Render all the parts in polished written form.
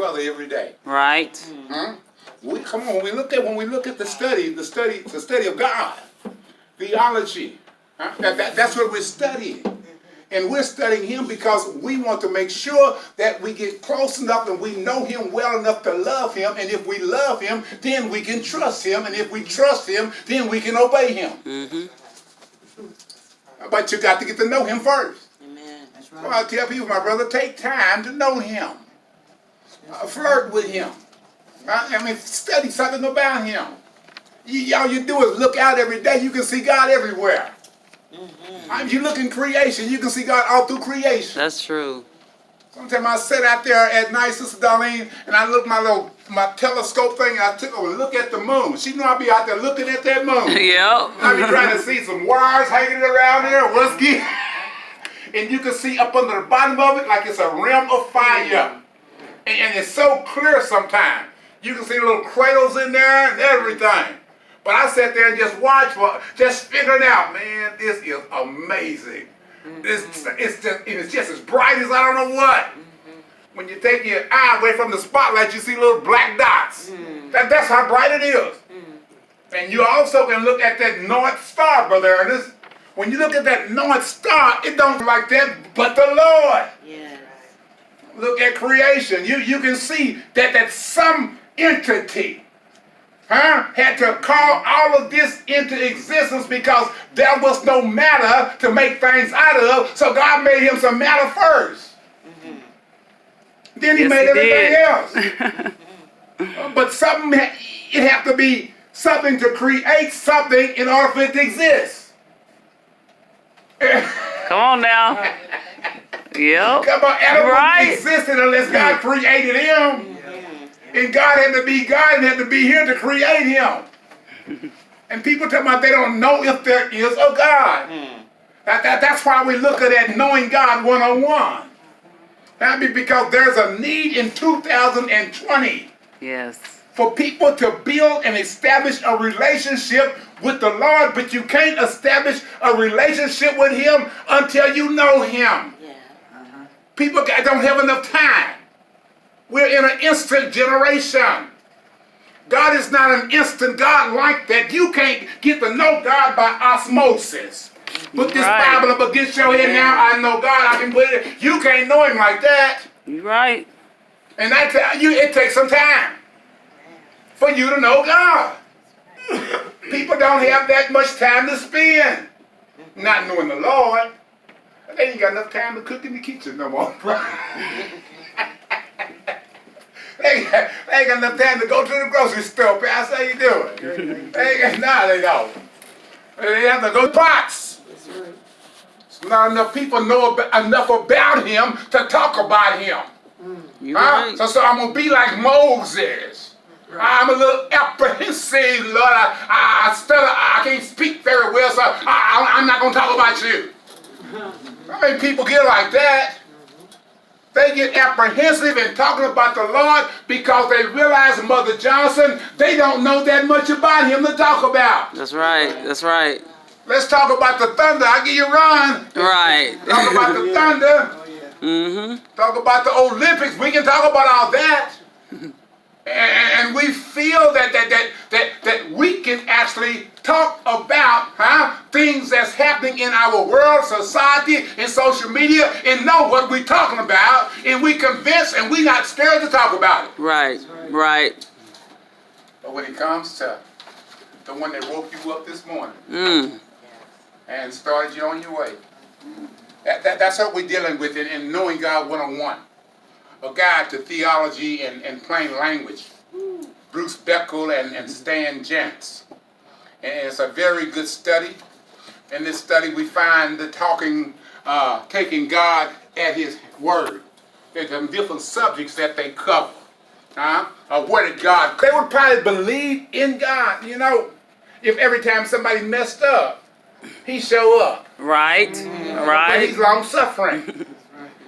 brother every day. Right. Come on, when we look at the study of God, theology. That's what we're studying. And we're studying him because we want to make sure that we get close enough and we know him well enough to love him. And if we love him, then we can trust him. And if we trust him, then we can obey him. But you got to get to know him first. Amen. That's right. So I tell people, my brother, take time to know him. Flirt with him. I mean, study something about him. All you do is look out every day. You can see God everywhere. You look in creation, you can see God all through creation. That's true. Sometimes I sit out there at night, Sister Darlene, and I look my telescope thing, and I took a look at the moon. She knew I'd be out there looking at that moon. Yep. I'd be trying to see some wires hanging around there, what's good. And you can see up under the bottom of it like it's a rim of fire. And it's so clear sometimes. You can see little cradles in there and everything. But I sat there and just watched, just figuring out, man, this is amazing. It's just as bright as I don't know what. When you take your eye away from the spotlight, you see little black dots. That's how bright it is. And you also can look at that North Star, Brother Ernest. When you look at that North Star, it don't look like that, but the Lord. Yeah. Look at creation. You can see that some entity had to call all of this into existence because there was no matter to make things out of, so God made him some matter first. Then he made everything else. But it have to be something to create something in order for it to exist. Come on now. Yep. Come on, Adam wouldn't exist unless God created him. And God had to be God and had to be here to create him. And people tell me they don't know if there is a God. That's why we look at that knowing God 101. That be because there's a need in 2020 for people to build and establish a relationship with the Lord, but you can't establish a relationship with him until you know him. People don't have enough time. We're in an instant generation. God is not an instant God like that. You can't get to know God by osmosis. Put this Bible up against your head now. I know God. I can put it. You can't know him like that. You're right. And I tell you, it takes some time for you to know God. People don't have that much time to spend not knowing the Lord. They ain't got enough time to cook in the kitchen no more. They ain't got enough time to go to the grocery store. Pastor, how you doing? They don't. They have to go to pots. Not enough people know enough about him to talk about him. So I'm going to be like Moses. I'm a little apprehensive, Lord. I stutter. I can't speak very well, so I'm not going to talk about you. I mean, people get like that. They get apprehensive in talking about the Lord because they realize, Mother Johnson, they don't know that much about him to talk about. That's right. That's right. Let's talk about the thunder. I'll give you a run. Right. Talk about the thunder. Talk about the Olympics. We can talk about all that. And we feel that we can actually talk about things that's happening in our world, society, and social media, and know what we're talking about, and we convinced, and we're not scared to talk about it. Right, right. But when it comes to the one that woke you up this morning and started you on your way, that's what we're dealing with in knowing God 101. A guide to theology and plain language. Bruce Beckel and Stan Jantz. And it's a very good study. In this study we find the taking God at his word. There's some different subjects that they cover. Where did God? They would probably believe in God, you know, if every time somebody messed up, he show up. Right, right. But he's long suffering.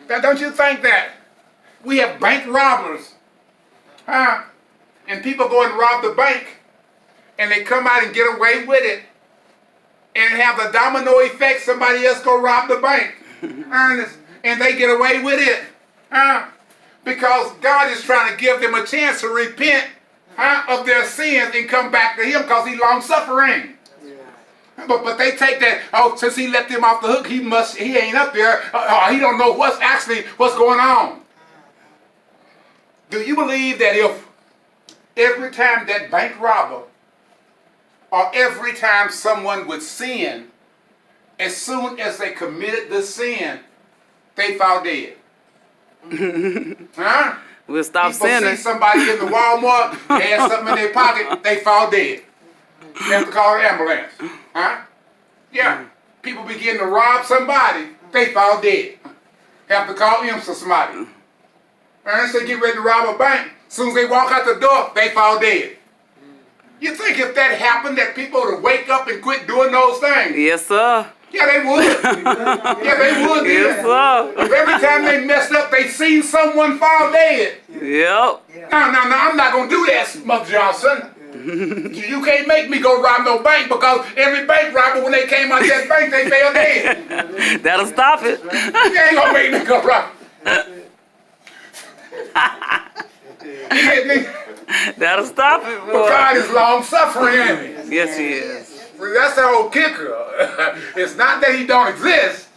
Now, don't you think that? We have bank robbers, and people go and rob the bank, and they come out and get away with it, and have the domino effect. Somebody else go rob the bank, Ernest, and they get away with it. Because God is trying to give them a chance to repent of their sins and come back to Him because He's long suffering. But they take that, oh, since He let them off the hook, he ain't up there. He don't know what's going on. Do you believe that if every time that bank robber or every time someone would sin, as soon as they committed the sin, they fall dead? Huh? We'll stop sinning. People see somebody in the Walmart, they have something in their pocket, they fall dead. You have to call an ambulance. Huh? Yeah. People begin to rob somebody, they fall dead. Have to call IMSA somebody. And they get ready to rob a bank, as soon as they walk out the door, they fall dead. You think if that happened that people would wake up and quit doing those things? Yes, sir. Yeah, they would. Yeah, they would. Yes, sir. If every time they messed up, they seen someone fall dead. Yep. No, I'm not going to do that, Mother Johnson. You can't make me go rob no bank because every bank robber, when they came out of that bank, they fell dead. That'll stop it. You ain't going to make me go rob. You get me? That'll stop it, boy. But God is long suffering, ain't He? Yes, He is. That's the whole kicker. It's not that He don't exist.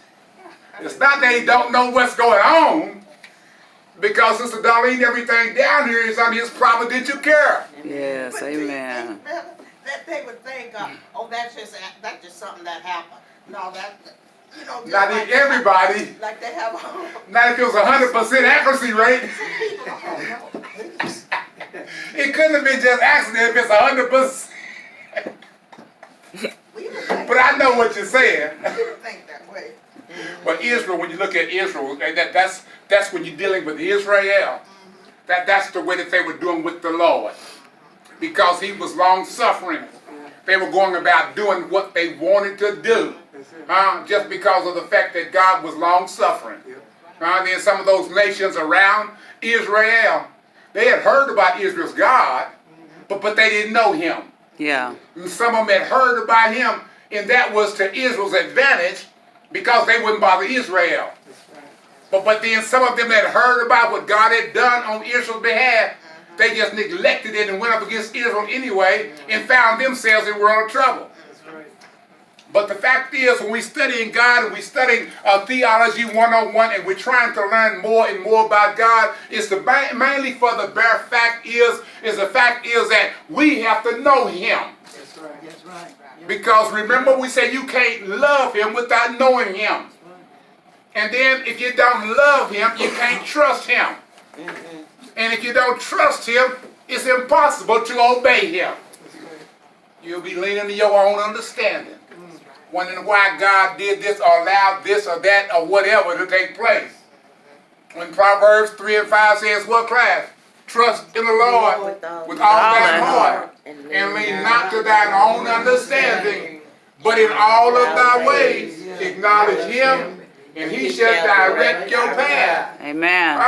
It's not that He don't know what's going on. Because Sister Darlene, everything down here is under His providential care. Yes, But amen. that they would think, oh, that's just something that happened. No, just Not like everybody. Like they have. Not if it was 100% accuracy rate. It couldn't have been just accident if it's 100%. But I know what you're saying. People think that way. But Israel, when you look at Israel, that's when you're dealing with Israel. That's the way that they were doing with the Lord. Because He was long suffering. They were going about doing what they wanted to do. Just because of the fact that God was long suffering. Then some of those nations around Israel, they had heard about Israel's God, but they didn't know Him. Yeah. And some of them had heard about Him, and that was to Israel's advantage because they wouldn't bother Israel. But then some of them had heard about what God had done on Israel's behalf. They just neglected it and went up against Israel anyway and found themselves in a world of trouble. But the fact is, when we study God and we study Theology 101 and we're trying to learn more and more about God, it's mainly for the bare fact is that we have to know Him. That's right. That's right. Because remember we said you can't love Him without knowing Him. And then if you don't love Him, you can't trust Him. And if you don't trust Him, it's impossible to obey Him. You'll be leaning to your own understanding, wondering why God did this or allowed this or that or whatever to take place. When Proverbs 3 and 5 says, what class? Trust in the Lord with all thy heart, and lean not to thine own understanding, but in all of thy ways acknowledge Him, and He shall direct your path. Amen.